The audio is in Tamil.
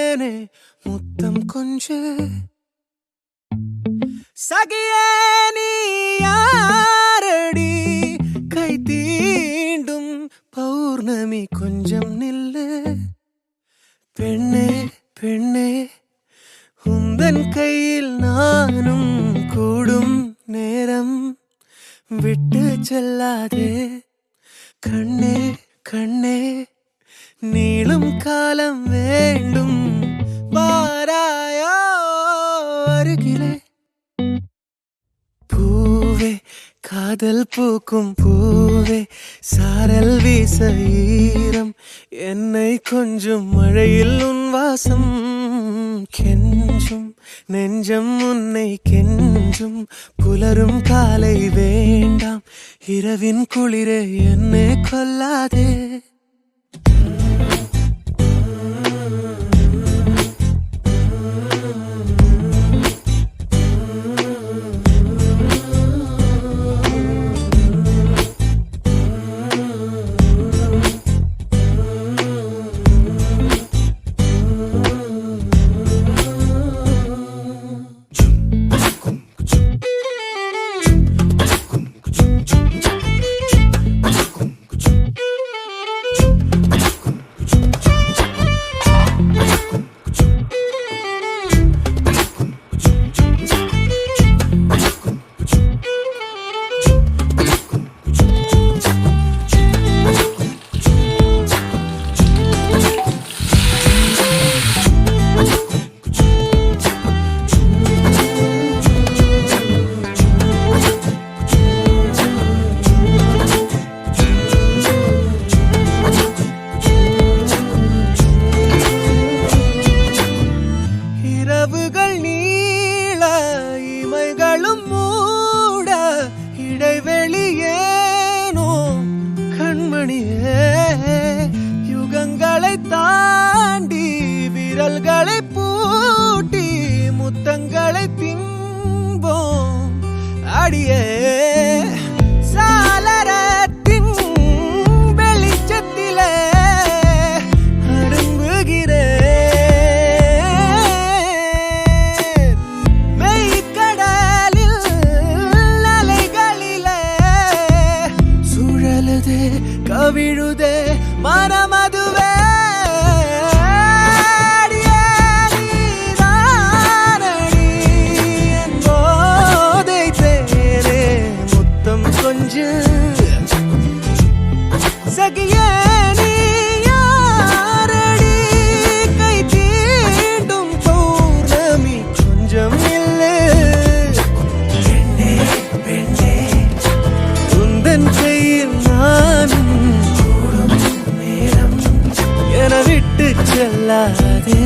தேனே முத்தம் கொஞ்சு சகியே நீ யாரடி கை தீண்டும் பௌர்ணமி கொஞ்சம் நில்லு பெண்ணே பெண்ணே உந்தன் கையில் நானும் கூடும் நேரம் விட்டு செல்லாதே கண்ணே கண்ணே நீளும் காலம் வேண்டும் வாராயோ அருகிலே பூவே காதல் பூக்கும் பூவே சாரல் வீச ஈரம் என்னை கொஞ்சம் மழையில் உன் வாசம் கெஞ்சும் நெஞ்சம் உன்னை கெஞ்சும் புலரும் காலை வேண்டாம் இரவின் குளிரே என்னை கொல்லாதே யுகங்களை தாண்டி விரல்களை பூட்டி முத்தங்களை திம்போம் அடியே சாளரத்தின் வெளிச்சத்திலே அரும்புகிறேன் மெய்க்கடலில் அலைகளிலே சுழலுதே கவிழுதே மனமதுவே சகியே நீ யாரடி கை தீண்டும் பௌர்ணமி கொஞ்சம் இல்லை பெண்ணே பெண்ணே உந்தன் கையில் நானும் கூடும் நேரம் என விட்டு செல்லாதே